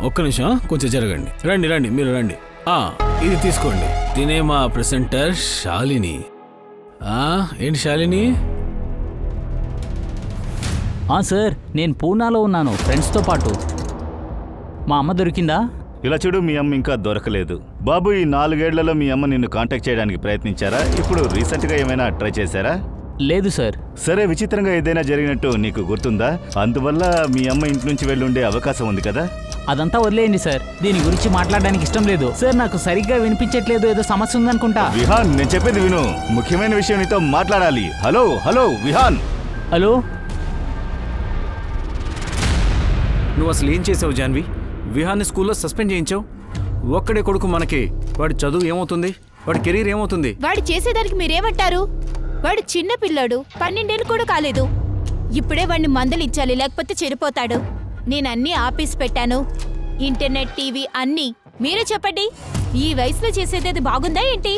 కొంచెం జరగండి. రండి, మీరు రండి. ఇది తీసుకోండి. తినే మా ప్రెసెంటర్ శాలిని. ఏంటి శాలిని? సార్, నేను పూనాలో ఉన్నాను ఫ్రెండ్స్తో పాటు. మా అమ్మ దొరికిందా? ఇలా చూడు, మీ అమ్మ ఇంకా దొరకలేదు. బాబు, ఈ 4 ఏళ్లలో మీ అమ్మ నిన్ను కాంటాక్ట్ చేయడానికి ప్రయత్నించారా? ఇప్పుడు రీసెంట్గా ఏమైనా ట్రై చేశారా? లేదు సార్. సరే, విచిత్రంగా ఏదైనా జరిగినట్టు నీకు గుర్తుందా? అందువల్ల మీ అమ్మ ఇంటి నుంచి వెళ్ళుండే అవకాశం ఉంది కదా. అదంతా వదిలేయండి సార్. దీని గురించి మాట్లాడడానికి ఇష్టం లేదు సార్. నాకు సరిగ్గా వినిపించట్లేదు, ఏదో సమస్య ఉందనుకుంటా. విహాన్, నేను చెప్పేది విను. ముఖ్యమైన విషయం నీతో మాట్లాడాలి. హలో విహాన్. హలో. నువ్వు అసలు ఏం చేసావు జాన్వి? విహాన్ని స్కూల్లో సస్పెండ్ చేయించావు. ఒక్కడే కొడుకు మనకి. వాడి చదువు ఏమవుతుంది, వాడి కెరీర్ ఏమవుతుంది? వాడు చేసేదానికి మీరేమంటారు? వాడు చిన్న పిల్లాడు, 12 ఏళ్ళు కూడా కాలేదు. ఇప్పుడే వాడిని మందలించాలి, లేకపోతే చెడిపోతాడు. నేను అన్నీ ఆపేసి పెట్టాను, ఇంటర్నెట్, టీవీ అన్నీ. మీరే చెప్పండి, ఈ వయసులో చేసేది బాగుందా ఏంటి?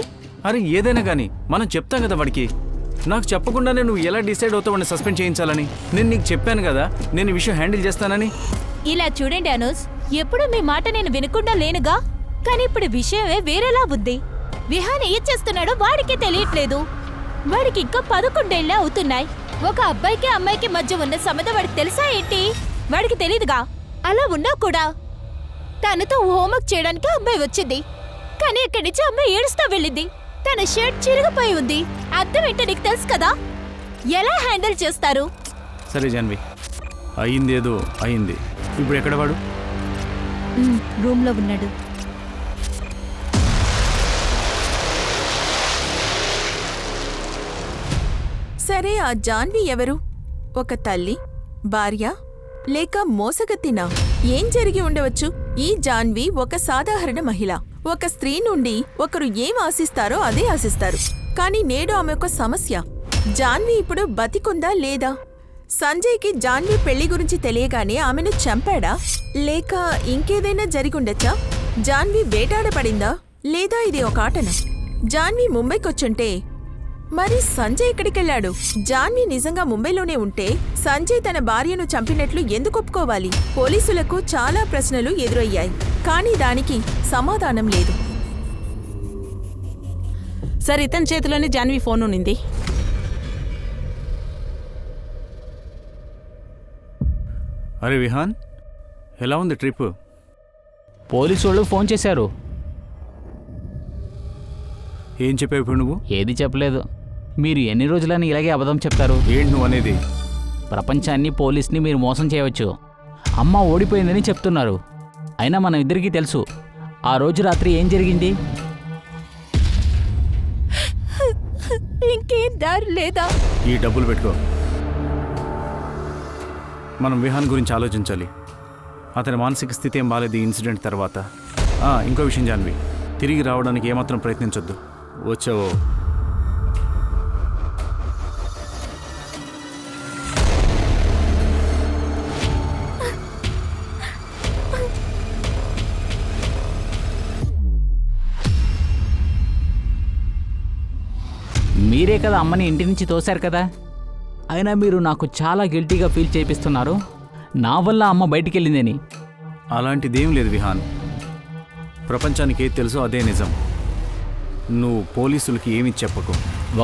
అరే ఏదైనా కానీ మనం చెప్తాం కదా వాడికి. నాకు చెప్పకుండానే నువ్వు ఎలా డిసైడ్ అవుతావు వాడిని సస్పెండ్ చేయించాలని? నేను నీకు చెప్పాను కదా నేను ఈ విషయం హ్యాండిల్ చేస్తానని. ఇలా చూడండి అనూస్, ఎప్పుడు మీ మాట నేను వినకుండా లేనుగా, కానీ ఇప్పుడు విషయమే వేరేలా ఉంది. విహాన్ ఏం చేస్తున్నాడో వాడికే తెలియట్లేదు. వాడికి ఇంకా 11 ఏళ్ళే అవుతున్నాయి. ఒక అబ్బాయికి అమ్మాయికి మధ్య ఉన్న సంబంధం వాడికి తెలుసా ఏంటి? వాడికి తెలీదుగా. అలా ఉన్నా కూడా తనతో హోంవర్క్ చేయడానికి అమ్మాయి వచ్చింది, కానీ ఇక్కడి నుంచి అమ్మాయి ఏడుస్తూ వెళ్ళింది. తన షర్ట్ చిరిగిపోయి ఉంది. అర్థం ఏంటో నీకు తెలుసు కదా. ఎలా హ్యాండిల్ చేస్తారు? సరే జాన్వి, అయిందేదో అయింది. ఇప్పుడు ఎక్కడ వాడు? రూమ్ లో ఉన్నాడు. సరే, ఆ జాన్వి ఎవరు? ఒక తల్లి, భార్య, లేక మోసగత్తినా? ఏం జరిగి ఉండవచ్చు? ఈ జాన్వి ఒక సాధారణ మహిళ. ఒక స్త్రీ నుండి ఒకరు ఏం ఆశిస్తారో అదే ఆశిస్తారు. కానీ నేడు ఆమె ఒక సమస్య. జాన్వి ఇప్పుడు బతికుందా లేదా? సంజయ్కి జాన్వి పెళ్లి గురించి తెలియగానే ఆమెను చంపాడా, లేక ఇంకేదైనా జరిగుండొచ్చా? జాన్వి వేటాడపడిందా, లేదా ఇది ఒక ఆటన? జాన్వి ముంబైకొచ్చుంటే మరి సంజయ్ ఎక్కడికెళ్లాడు? జాన్వి నిజంగా ముంబైలోనే ఉంటే సంజయ్ తన భార్యను చంపినట్లు ఎందుకు ఒప్పుకోవాలి? పోలీసులకు చాలా ప్రశ్నలు ఎదురయ్యాయి, కానీ దానికి సమాధానం లేదు. సార్, ఇతని చేతిలోనే జాన్వి ఫోన్ ఉన్నింది. అరే విహాన్, ఎలా ఉంది ట్రిప్? పోలీసు వాళ్ళు ఫోన్ చేశారు. ఏం చెప్పావు ఇప్పుడు నువ్వు? ఏది చెప్పలేదు. మీరు ఎన్ని రోజులని ఇలాగే అబద్ధం చెప్తారు? ఏంటి నువ్వు అనేది? ప్రపంచాన్ని, పోలీస్ని మీరు మోసం చేయవచ్చు. అమ్మ ఓడిపోయిందని చెప్తున్నారు. అయినా మన ఇద్దరికీ తెలుసు ఆ రోజు రాత్రి ఏం జరిగింది. ఇంకేం దారి లేదా? ఈ డబ్బులు పెట్టుకో. మనం విహాన్ గురించి ఆలోచించాలి. అతని మానసిక స్థితి ఏం బాలేదు ఈ ఇన్సిడెంట్ తర్వాత. ఇంకో విషయం జాన్వి, తిరిగి రావడానికి ఏమాత్రం ప్రయత్నించొద్దు. వచ్చావో మీరే కదా అమ్మని ఇంటి నుంచి తోశారు కదా. అయినా మీరు నాకు చాలా గిల్టీగా ఫీల్ చేపిస్తున్నారు, నా వల్ల అమ్మ బయటికి వెళ్ళిందని. అలాంటిదేం లేదు విహాన్. ప్రపంచానికి ఏది తెలుసో అదే నిజం. నువ్వు పోలీసులకి ఏమీ చెప్పకు.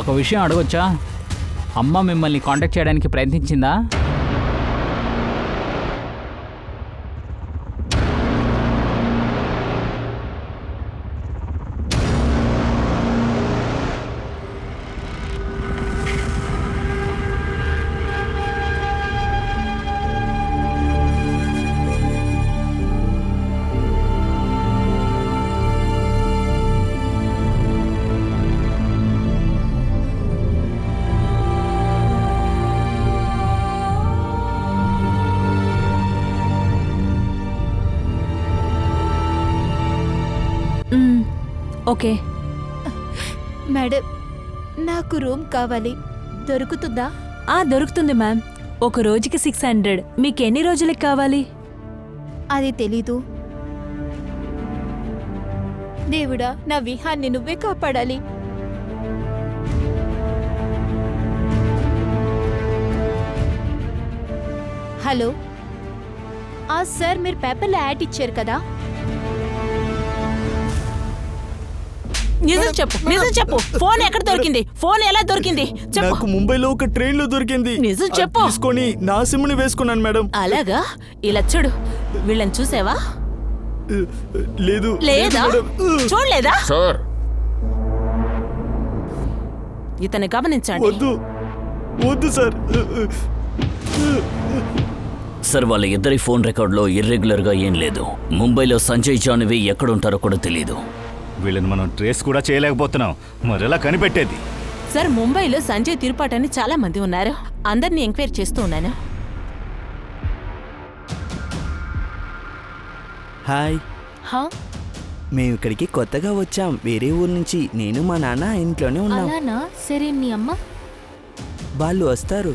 ఒక విషయం అడగొచ్చా? అమ్మ మిమ్మల్ని కాంటాక్ట్ చేయడానికి ప్రయత్నించిందా? ఓకే మేడం, నాకు రూమ్ కావాలి, దొరుకుతుందా? దొరుకుతుంది మ్యామ్. ఒక రోజుకి 600. మీకు ఎన్ని రోజులకి కావాలి? అది తెలీదు. దేవుడా, నా విహాన్ని నువ్వే కాపాడాలి. హలో సార్, మీరు పేపర్లో యాడ్ ఇచ్చారు కదా? నిజం చెప్పు, నిజం చెప్పు. ఫోన్ ఎక్కడ దొరికింది? ఫోన్ ఎలా దొరికింది చెప్పు. నాకు ముంబైలో ఒక ట్రైన్ లో దొరికింది. నిజం చెప్పు. తీసుకొని నా సిమ్ని వేసుకున్నాను మేడం. అలాగా? ఇలా చూడు, వీళ్ళని చూసావా? లేదు. లేదా? చూడలేదా? సార్, ఇతన్ని గమనించండి. వద్దు వద్దు సార్. సార్, వాళ్ళ ఇద్దరి ఫోన్ రికార్డులో ఇర్రెగ్యులర్గా ఏం లేదు. ముంబైలో సంజయ్ జాన్వి ఎక్కడుంటారో కూడా తెలీదు. వీళ్ళని మనం ట్రేస్ కూడా చేయలేకపోతున్నాం, మరెలా కనిపెట్టేది? సార్, ముంబైలో సంజయ్ తిరుపాటు అని చాలా మంది ఉన్నారు. అందరినీ ఎంక్వైరీ చేస్తూ ఉన్నాను. హాయ్. మేము ఇక్కడికి కొత్తగా వచ్చాం, వేరే ఊరు నుంచి. నేను మా నాన్న ఇంట్లోనే ఉన్నాం. అలానా? సరే, నీ అమ్మ? వాళ్ళు వస్తారు.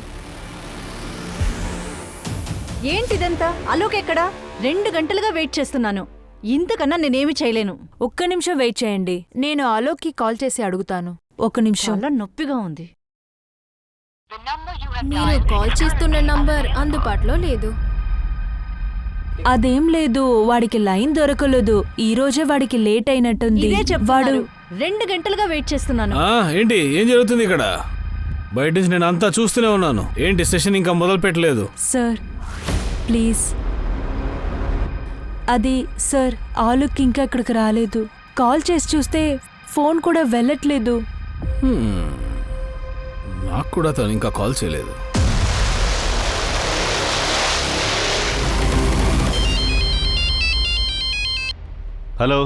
ఏంటిదంతా? అలోక్ ఎక్కడా? 2 గంటలుగా వెయిట్ చేస్తున్నాను. ఇంతకన్నా నేనేమి చేయలేను. ఒక్క నిమిషం వెయిట్ చేయండి, నేను ఆలోక్కి కాల్ చేసి అడుగుతాను. ఒక్క నిమిషం. చాలా నొప్పిగా ఉంది. మీరు కాల్ చేస్తున్న నంబర్ అందుబాటులో లేదు. అదేం లేదు, వాడికి లైన్ దొరకలేదు. ఈ రోజే వాడికి లేట్ అయినట్టుంది. ఇదే వాడు చెప్తాడు. 2 గంటలుగా వెయిట్ చేస్తున్నాను. ఏంటి ఏం జరుగుతుంది ఇక్కడ? బయట నుంచి నేను అంతా చూస్తూనే ఉన్నాను. ఏంటి సెషన్ ఇంకా మొదలు పెట్టలేదు? Sir please. అది సార్, ఆలోక్ ఇంకా ఇక్కడికి రాలేదు. కాల్ చేసి చూస్తే ఫోన్ కూడా వెళ్ళట్లేదు. నాకు కూడా తను ఇంకా కాల్ చేయలేదు. హలో,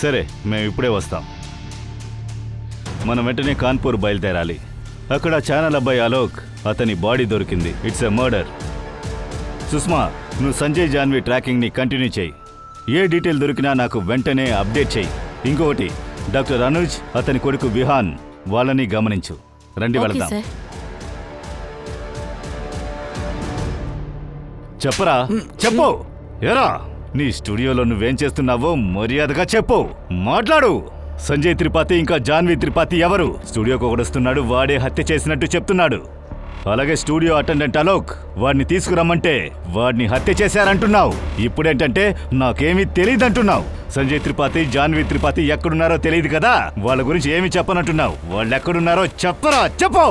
సరే మేము ఇప్పుడే వస్తాం. మనం వెంటనే కాన్పూర్ బయలుదేరాలి. అక్కడ ఛానల్ అబ్బాయి అలోక్, అతని బాడీ దొరికింది. It's a murder. సుష్మా, నువ్వు సంజయ్ జాన్వి ట్రాకింగ్ని కంటిన్యూ చేయి. ఏ డీటెయిల్ దొరికినా నాకు వెంటనే అప్డేట్ చేయి. ఇంకొకటి, డాక్టర్ అనుజ్, అతని కొడుకు విహాన్, వాళ్ళని గమనించు. రండి వెళదాం. చెప్పరా, చెప్పు. ఏరా, నీ స్టూడియోలో నువ్వేం చేస్తున్నావో మర్యాదగా చెప్పు. మాట్లాడు. సంజయ్ త్రిపాఠి ఇంకా జాన్వి త్రిపాఠి ఎవరు? స్టూడియోకి ఒకడొస్తున్నాడు, వాడే హత్య చేసినట్టు చెప్తున్నాడు. అలాగే స్టూడియో అటెండెంట్ అలోక్, వాడిని తీసుకురమ్మంటే వాడిని హత్య చేశారంటున్నావు. ఇప్పుడేంటంటే నాకేమీ తెలియదంటున్నావు. సంజయ్ త్రిపాఠి, జాన్వి త్రిపాఠి ఎక్కడున్నారో తెలియదు కదా, వాళ్ళ గురించి ఏమి చెప్పనంటున్నావు. వాళ్ళు ఎక్కడున్నారో చెప్పరా, చెప్పు.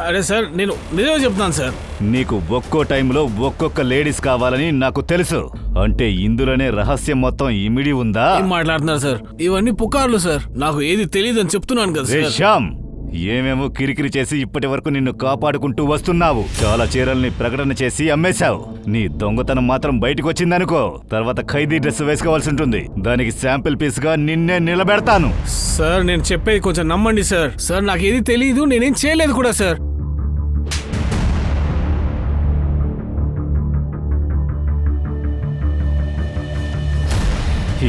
అరే సార్, నేను నిజమే చెప్తాను సార్. నీకు ఒక్కో టైంలో ఒక్కొక్క లేడీస్ కావాలని నాకు తెలుసు. అంటే ఇందులోనే రహస్యం మొత్తం ఇమిడి ఉందా? ఏం మాట్లాడుతున్నారు సార్? ఇవన్నీ పుకార్లు సార్. నాకు ఏది తెలియదని చెప్తున్నాను కదా సార్. శ్యామ్, ఏమేమో కిరికిరి చేసి ఇప్పటి వరకు నిన్ను కాపాడుకుంటూ వస్తున్నావు. చాలా చీరల్ని ప్రకటన చేసి అమ్మేశావు. నీ దొంగతనం మాత్రం బయటకు వచ్చిందనుకో, తర్వాత ఖైదీ డ్రెస్ వేసుకోవాల్సి ఉంటుంది. దానికి శాంపిల్ పీస్ గా నిన్నే నిలబెడతాను. సార్, నేను చెప్పేది కొంచెం నమ్మండి సార్. సార్, నాకు ఏది తెలియదు, నేనేం చేయలేదు కూడా సార్.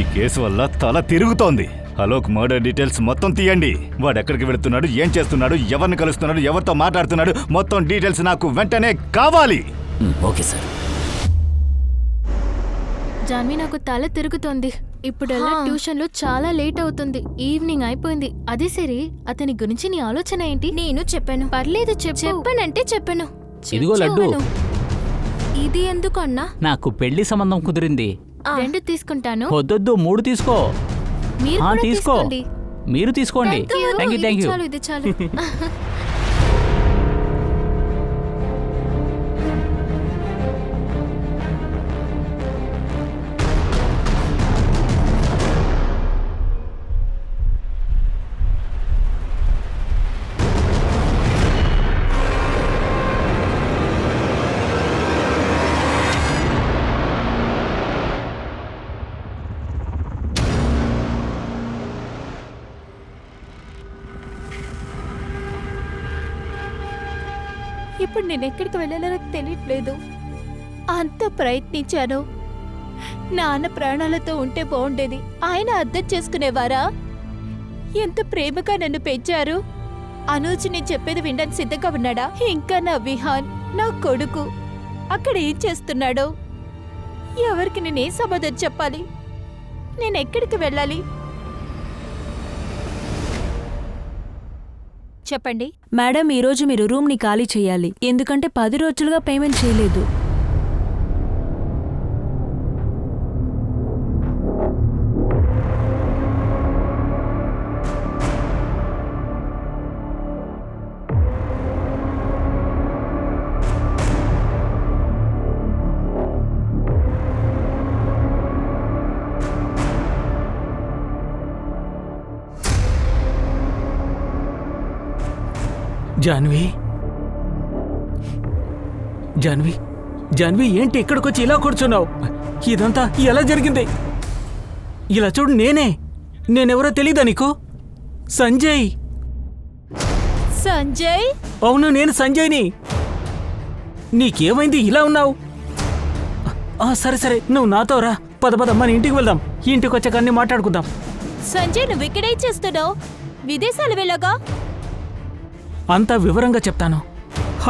ఈ కేసు వల్ల తల తిరుగుతోంది. అలోక్ మర్డర్ డీటెయిల్స్ మొత్తం తీయండి. వాడెక్కడికి వెళుతున్నాడు, ఏం చేస్తున్నాడు, ఎవరిని కలుస్తున్నాడు, ఎవరితో మాట్లాడుతున్నాడు, మొత్తం డీటెయిల్స్ నాకు వెంటనే కావాలి. Okay sir. జాన్వి, నాకు తల తిరుగుతోంది. ఇప్పుడల్లా ట్యూషన్లో చాలా లేట్ అవుతుంది. ఈవినింగ్ అయిపోయింది. అదే సరే, అతని గురించి నీ ఆలోచన ఏంటి? నేను చెప్పాను. పర్లేదు, చెప్పానంటే చెప్పాను. ఇదిగో లడ్డు. ఇది ఎందుకు అన్నా? నాకు పెళ్లి సంబంధం కుదిరింది. 2 తీసుకుంటాను. వద్దొద్దు, 3 తీసుకో. మీరు కూడా తీసుకో. తీసుకోండి. మీరు తీసుకోండి. Thank you. చాలు, ఇది చాలు. ఇప్పుడు నేను ఎక్కడికి వెళ్ళాలో నాకు తెలియట్లేదు. అంత ప్రయత్నించాను. నాన్న ప్రాణాలతో ఉంటే బాగుండేది. ఆయన అర్థం చేసుకునేవారా? ఎంత ప్రేమగా నన్ను పెంచారు. అనూజ్ నేను చెప్పేది వినడానికి సిద్ధంగా ఉన్నాడా? ఇంకా నా విహాన్, నా కొడుకు అక్కడ ఏం చేస్తున్నాడో? ఎవరికి నేనేం సమాధానం చెప్పాలి? నేను ఎక్కడికి వెళ్ళాలి? చెప్పండి. మేడం, ఈరోజు మీరు రూమ్ని ఖాళీ చేయాలి. ఎందుకంటే 10 రోజులుగా పేమెంట్ చేయలేదు. జాన్వి, జాన్వి, జాన్వి, ఏంటి ఇక్కడికొచ్చి ఇలా కూర్చున్నావు? ఇదంతా ఎలా జరిగింది? ఇలా చూడు, నేనెవరో తెలీదా నీకు? సంజయ్. సంజయ్? అవును, నేను సంజయ్ని. నీకేమైంది ఇలా ఉన్నావు? సరే సరే, నువ్వు నాతో రా. పద పద, మన ఇంటికి వెళ్దాం. ఇంటికి వచ్చాక అన్ని మాట్లాడుకుందాం. సంజయ్ నువ్వు ఇక్కడేం చేస్తున్నావు? విదేశాలు వెళ్ళగా? అంతా వివరంగా చెప్తాను.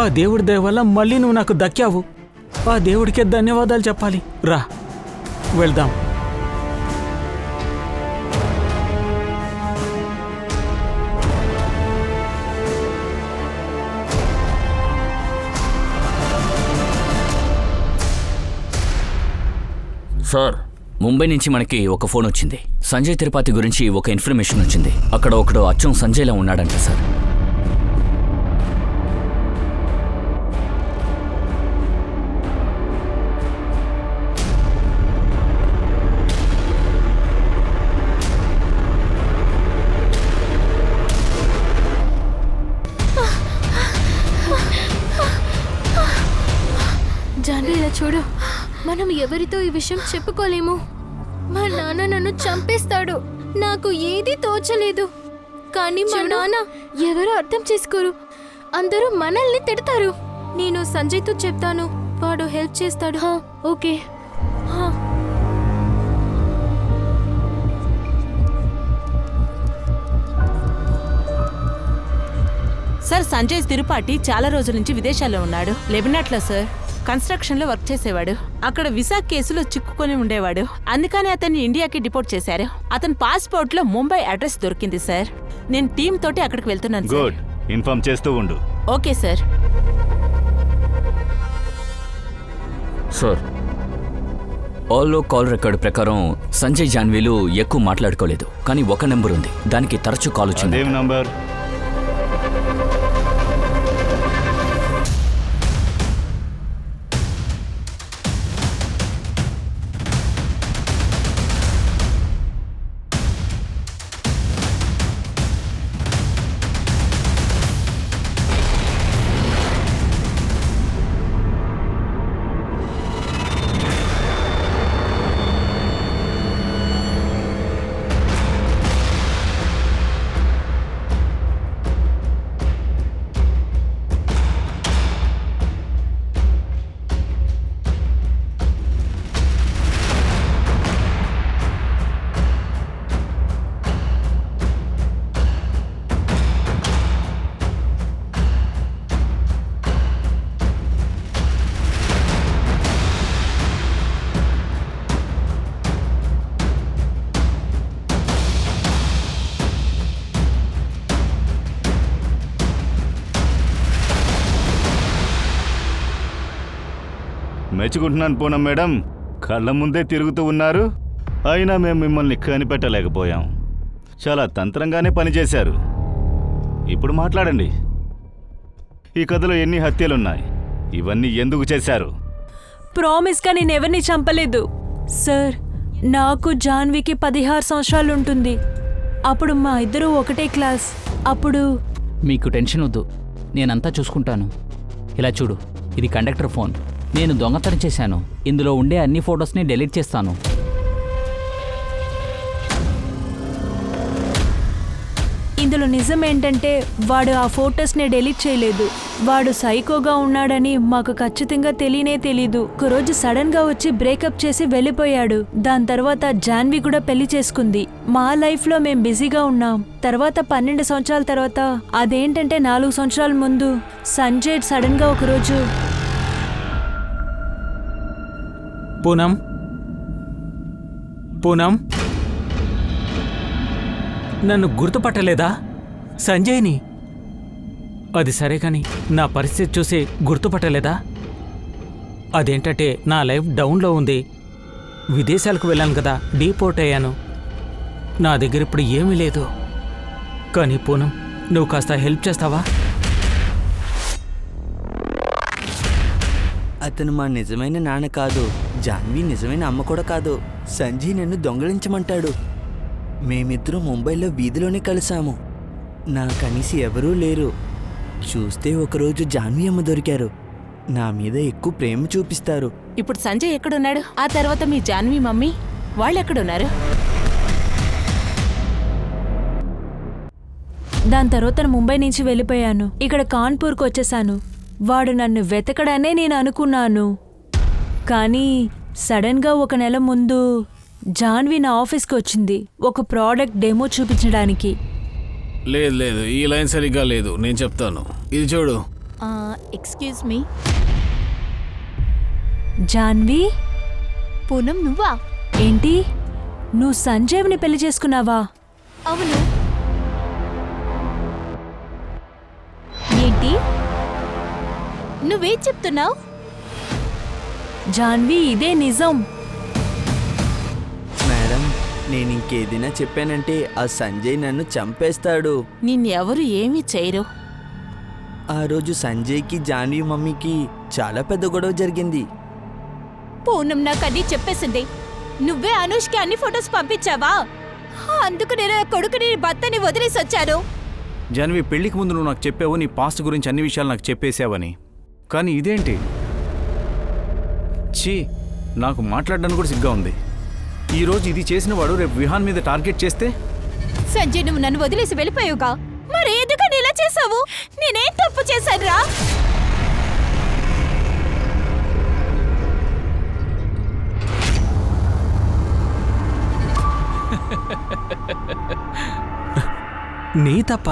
ఆ దేవుడి దయ వల్ల మళ్ళీ నువ్వు నాకు దక్కావు. ఆ దేవుడికే ధన్యవాదాలు చెప్పాలి. రా వెళ్దాం. సార్, ముంబై నుంచి మనకి ఒక ఫోన్ వచ్చింది. సంజయ్ తిరుపతి గురించి ఒక ఇన్ఫర్మేషన్ వచ్చింది. అక్కడ ఒకడు అచ్చం సంజయ్లా ఉన్నాడంట సార్. జాన్వి ఇలా చూడు, మనం ఎవరితో ఈ విషయం చెప్పుకోలేము. మా నాన్న నన్ను చంపేస్తాడు. నాకు ఏది తోచలేదు. కానీ మా నాన్న ఎవరో అర్థం చేసుకోరు. అందరూ మనల్ని తిడతారు. నేను సంజయ్తో చెప్తాను, వాడు హెల్ప్ చేస్తాడు. ఓకే. సార్, సంజయ్ తిరుపాటి చాలా రోజుల నుంచి విదేశాల్లో ఉన్నాడు. లెబనాట్లో సార్ కన్స్ట్రక్షన్లో వర్క్ చేసేవాడు. అక్కడ విసా కేసులో చిక్కుకొని ఉండేవాడు. అందుకని అతన్ని ఇండియాకి డిపోర్ట్ చేశారు. అతని పాస్పోర్ట్లో ముంబై అడ్రస్ దొరికింది సార్. నేను టీం తోటి అక్కడికి వెళ్తున్నాను సార్. గుడ్, ఇన్ఫార్మ్ చేస్తూ ఉండు. Okay sir. సార్, ఆల్లో కాల్ రికార్డు ప్రకారం సంజయ్ జాన్వీలు ఎక్కువ మాట్లాడుకోలేదు. కానీ ఒక నెంబర్ ఉంది, దానికి తరచూ కాల్ వచ్చింది. అదేం నంబర్? మెచ్చుకుంటున్నాను పూనం మేడం. కళ్ళ ముందే తిరుగుతూ ఉన్నారు, అయినా మేము మిమ్మల్ని కనిపెట్టలేకపోయాం. చాలా తంత్రంగానే పనిచేశారు. ఇప్పుడు మాట్లాడండి. ఈ కథలో ఎన్ని హత్యలున్నాయి? ఇవన్నీ ఎందుకు చేశారు? ప్రామిస్గా నేను ఎవరిని చంపలేదు సార్. నాకు జాన్వికి 16 సంవత్సరాలు ఉంటుంది. అప్పుడు మా ఇద్దరు ఒకటే క్లాస్. అప్పుడు మీకు టెన్షన్ వద్దు, నేనంతా చూసుకుంటాను. ఇలా చూడు, ఇది కండక్టర్ ఫోన్. నేను దొంగతనం చేశాను. ఇందులో ఉండే అన్ని ఫొటోస్ని డిలీట్ చేస్తాను. ఇందులో నిజం ఏంటంటే వాడు ఆ ఫొటోస్ని డిలీట్ చేయలేదు. వాడు సైకోగా ఉన్నాడని మాకు ఖచ్చితంగా తెలీదు. ఒకరోజు సడన్ గా వచ్చి బ్రేకప్ చేసి వెళ్ళిపోయాడు. దాని తర్వాత జాన్వి కూడా పెళ్లి చేసుకుంది. మా లైఫ్ లో మేం బిజీగా ఉన్నాం. తర్వాత 12 సంవత్సరాల తర్వాత, అదేంటంటే 4 సంవత్సరాల ముందు సంజయ్ సడన్ గా ఒకరోజు పూనం, పూనం, నన్ను గుర్తుపట్టలేదా? సంజయ్ని. అది సరే కానీ నా పరిస్థితి చూసి గుర్తుపట్టలేదా? అదేంటంటే నా లైఫ్ డౌన్లో ఉంది. విదేశాలకు వెళ్ళాను కదా, డీపోర్ట్ అయ్యాను. నా దగ్గర ఇప్పుడు ఏమీ లేదు. కానీ పూనం, నువ్వు కాస్త హెల్ప్ చేస్తావా? అతను మా నిజమైన నాన్న కాదు. జాన్వి నిజమైన అమ్మ కూడా కాదు. సంజయ్ నన్ను దొంగలించమంటాడు. మేమిద్దరం ముంబైలో వీధిలోనే కలిసాము. నా కనీసి ఎవరూ లేరు. చూస్తే ఒకరోజు జాన్వి అమ్మ దొరికారు. నా మీద ఎక్కువ ప్రేమ చూపిస్తారు. ఇప్పుడు సంజయ్ ఎక్కడున్నాడు? ఆ తర్వాత మీ జాన్వి మమ్మీ వాళ్ళు ఎక్కడున్నారు? దాని తర్వాత ముంబై నుంచి వెళ్ళిపోయాను. ఇక్కడ కాన్పూర్కి వచ్చేసాను. వాడు నన్ను వెతకడనే నేను అనుకున్నాను. కానీ సడన్గా ఒక నెల ముందు జాన్వి నా ఆఫీస్కి వచ్చింది ఒక ప్రోడక్ట్ డెమో చూపించడానికి. లేదు లేదు, ఈ లైన్ సరిగ్గా లేదు, నేను చెప్తాను. ఇది చూడు. Excuse me. జాన్వి, పూనం నువ్వా? ఏంటి నువ్వు సంజయ్ని పెళ్లి చేసుకున్నావా? అవును. ఏంటి నువ్వేం చెప్తున్నావు? జాన్వి, ఇదే నిజం. మేడం, నేను ఇంకేదైనా చెప్పానంటే ఆ సంజయ్ నన్ను చంపేస్తాడు. నిన్నెవరు ఏమీ చేయరు. ఆ రోజు సంజయ్కి జాన్వి మమ్మీకి చాలా పెద్ద గొడవ జరిగింది. పూనం నాకు అన్నీ చెప్పేసింది. నువ్వే అనుష్కి అన్ని ఫొటోస్ పంపించావా? అందుకు నేను నా కొడుకుని భర్తని వదిలేసి వచ్చాను. జాన్వి, పెళ్లికి ముందు నువ్వు నాకు చెప్పావు నీ పాస్ట్ గురించి అన్ని విషయాలు నాకు చెప్పేశావని. కానీ ఇదేంటి? ఛీ, నాకు మాట్లాడడానికి కూడా సిగ్గా ఉంది. ఈరోజు ఇది చేసిన వాడు రేపు విహాన్ మీద టార్గెట్ చేస్తే? సంజయ్, నువ్వు నన్ను వదిలేసి వెళ్ళిపోయావుగా, మరి ఎందుకని ఇలా చేసావు? నేనేం తప్పు చేశానురా? నీ తప్ప?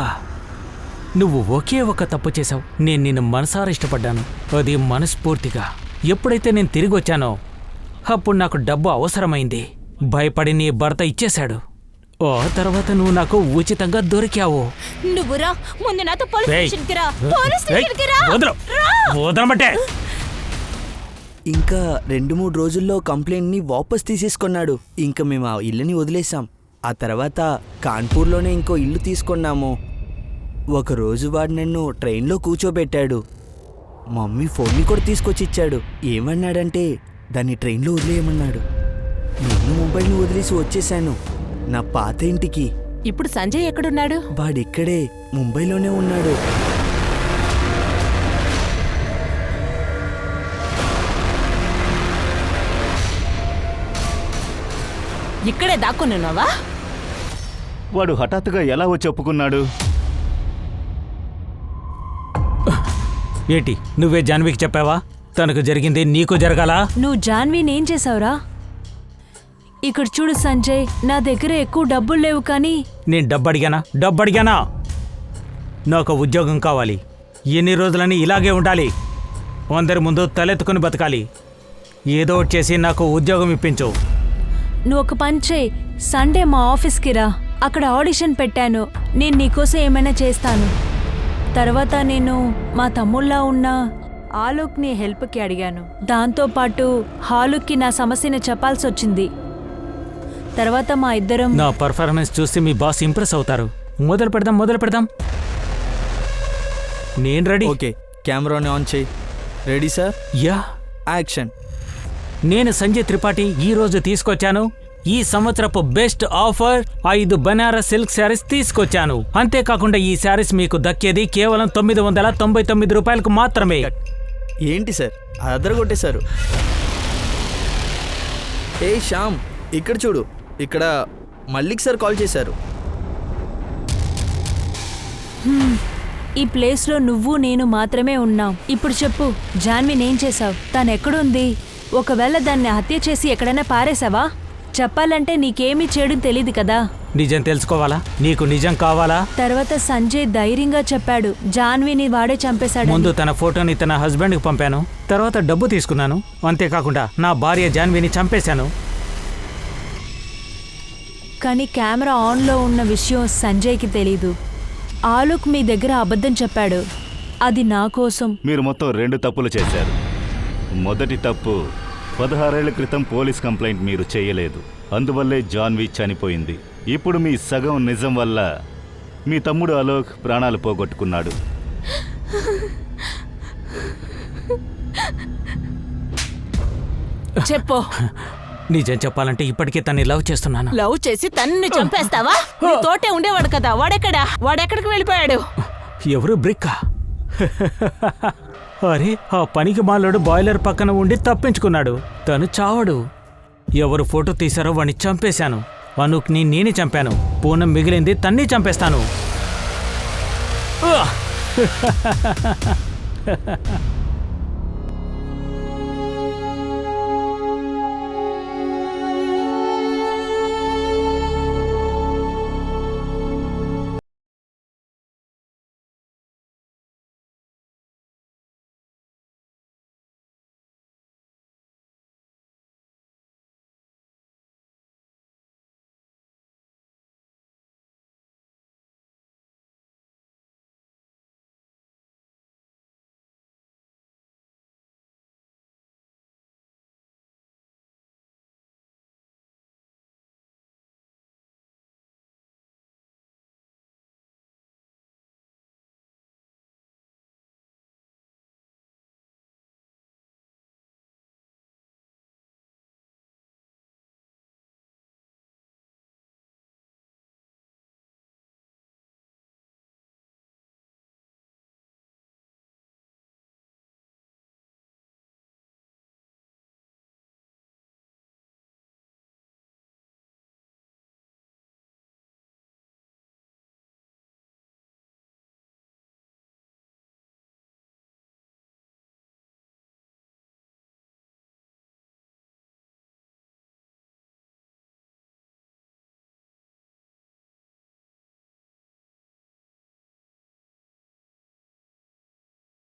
నువ్వు ఒకే ఒక తప్పు చేశావు. నేను నిన్ను మనసారా ఇష్టపడ్డాను, అది మనస్ఫూర్తిగా. ఎప్పుడైతే నేను తిరిగి వచ్చానో అప్పుడు నాకు డబ్బు అవసరమైంది. భయపడి నీ భర్త ఇచ్చేశాడు. ఆ తర్వాత నువ్వు నాకు ఉచితంగా దొరికావు. నువ్వురా, ముందు నాతో పోలీస్ ఏయ్, స్టేషన్కి రా. పోలీస్ స్టేషన్కి రా. వదలు, వదలమంటే. ఇంకా 2-3 రోజుల్లో కంప్లైంట్ని వాపస్ తీసేసుకున్నాడు. ఇంకా మేము ఆ ఇల్లుని వదిలేసాం. ఆ తర్వాత కాన్పూర్లోనే ఇంకో ఇల్లు తీసుకున్నాము. ఒకరోజు వాడు నన్ను ట్రైన్లో కూర్చోబెట్టాడు. మమ్మీ ఫోన్ని కూడా తీసుకొచ్చి ఇచ్చాడు. ఏమన్నాడంటే దాన్ని ట్రైన్లో వదిలేయమన్నాడు. నేను మొబైల్ని వదిలేసి వచ్చేసాను నా పాత ఇంటికి. ఇప్పుడు సంజయ్ ఎక్కడున్నాడు? వాడిక్కడే ముంబైలోనే ఉన్నాడు. ఇక్కడే దాక్కున్నావా? వాడు హఠాత్తుగా ఎలా వచ్చి ఒప్పుకున్నాడు? ఏంటి, నువ్వే జాన్వికి చెప్పావా? తనకు జరిగింది నీకు జరగాలా? నువ్వు జాన్విని ఏం చేసావురా? ఇక్కడ చూడు సంజయ్, నా దగ్గర ఎక్కువ డబ్బులు లేవు కానీ. నేను డబ్బు అడిగానా? నాకు ఉద్యోగం కావాలి. ఎన్ని రోజులని ఇలాగే ఉండాలి? అందరి ముందు తలెత్తుకుని బతకాలి. ఏదో ఒకటి చేసి నాకు ఉద్యోగం ఇప్పించు. నువ్వు ఒక పని చేయి, సండే మా ఆఫీస్కి రా. అక్కడ ఆడిషన్ పెట్టాను. నేను నీకోసం ఏమైనా చేస్తాను. తర్వాత నేను మా తమ్ముళ్ళ ఉన్న ఆలోక్ని హెల్ప్కి అడిగాను. దాంతోపాటు హాలుక్కి నా సమస్యని చెప్పాల్సి వచ్చింది. తర్వాత మా ఇద్దరం నా పర్ఫార్మెన్స్ చూసి మీ బాస్ ఇంప్రెస్ అవుతారు. మొదలు పెడదాం. నేను రెడీ. ఓకే, కెమెరాని ఆన్ చేయి. Ready sir? Yeah, action. నేను సంజయ్ త్రిపాఠి ఈ రోజు తీసుకొచ్చాను ఈ సంవత్సరపు best offer 5 Banaras silk saris తీసుకొచ్చాను. అంతేకాకుండా ఈ శారీస్ మీకు దక్కేది కేవలం 999 రూపాయలకు మాత్రమే. ఏంటి సార్ అదరగొట్టేశారు? ఏ శ్యామ్, ఇక్కడ చూడు. ఇక్కడ మల్లిక్ సార్ కాల్ చేశారు. ఈ ప్లేస్లో నువ్వు నేను మాత్రమే ఉన్నాం. ఇప్పుడు చెప్పు, జాన్విని ఏం చేసావు? తను ఎక్కడుంది? ఒకవేళ దాన్ని హత్య చేసి ఎక్కడైనా పారేసావా? చెప్పాలంటే నీకేమీ చేయడం తెలీదు కదా. నిజం తెలుసుకోవాలా? నీకు నిజం కావాలా? తర్వాత సంజయ్ ధైర్యంగా చెప్పాడు జాన్విని వాడే చంపేశాడు. ముందు తన ఫోటోని తన హస్బెండ్కి పంపాను. తర్వాత డబ్బు తీసుకున్నాను. అంతేకాకుండా నా భార్య జాన్విని చంపేశాను. కానీ కెమెరా ఆన్లో ఉన్న విషయం సంజయ్కి తెలీదు. ఆలోక్ మీ దగ్గర అబద్ధం చెప్పాడు. అది నా కోసం. మీరు మొత్తం 2 తప్పులు చేశారు. మొదటి తప్పు, 16 ఏళ్ల క్రితం పోలీస్ కంప్లైంట్ మీరు చేయలేదు. అందువల్లే జాన్వి చనిపోయింది. ఇప్పుడు మీ సగం నిజం వల్ల మీ తమ్ముడు అలోక్ ప్రాణాలు పోగొట్టుకున్నాడు. చెప్పు. నిజం చెప్పాలంటే ఇప్పటికే తన్ని లవ్ చేస్తున్నాను. లవ్ చేసి తన్ని చంపేస్తావా? నీ తోటే ఉండేవాడు కదా, వాడెక్కడికి వెళ్ళిపోయాడు? ఎవరు? బ్రిక్కా? అరే, ఆ పనికి మాలోడు బాయిలర్ పక్కన ఉండి తప్పించుకున్నాడు. తను చావడు. ఎవరు ఫోటో తీశారో వాడిని చంపేశాను. అనూక్ని నేనే చంపాను. పూనం మిగిలింది తన్ని చంపేస్తాను.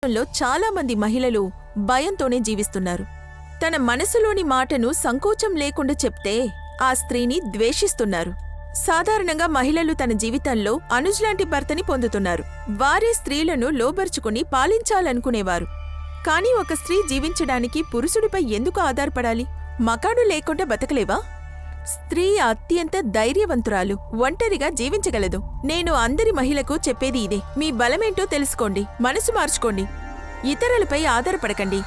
లో చాలా మంది మహిళలు భయంతోనే జీవిస్తున్నారు. తన మనసులోని మాటను సంకోచం లేకుండా చెప్తే ఆ స్త్రీని ద్వేషిస్తున్నారు. సాధారణంగా మహిళలు తన జీవితంలో అనుజ్ లాంటి భర్తని పొందుతున్నారు. వారే స్త్రీలను లోబర్చుకుని పాలించాలనుకునేవారు. కానీ ఒక స్త్రీ జీవించడానికి పురుషుడిపై ఎందుకు ఆధారపడాలి? మకాడు లేకుండా బతకలేవా? స్త్రీ అత్యంత ధైర్యవంతురాలు, ఒంటరిగా జీవించగలదు. నేను అందరి మహిళకు చెప్పేది ఇదే. మీ బలమేంటో తెలుసుకోండి, మనసు మార్చుకోండి, ఇతరులపై ఆధారపడకండి,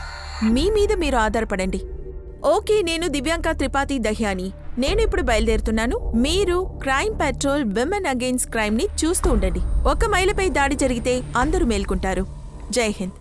మీ మీద మీరు ఆధారపడండి. ఓకే, నేను దివ్యాంక త్రిపాఠి దహ్యాని. నేను ఇప్పుడు బయలుదేరుతున్నాను. మీరు crime petrol women against crime ని చూస్తూ ఉండండి. ఒక మహిళపై దాడి జరిగితే అందరూ మేల్కొంటారు. జై హింద్.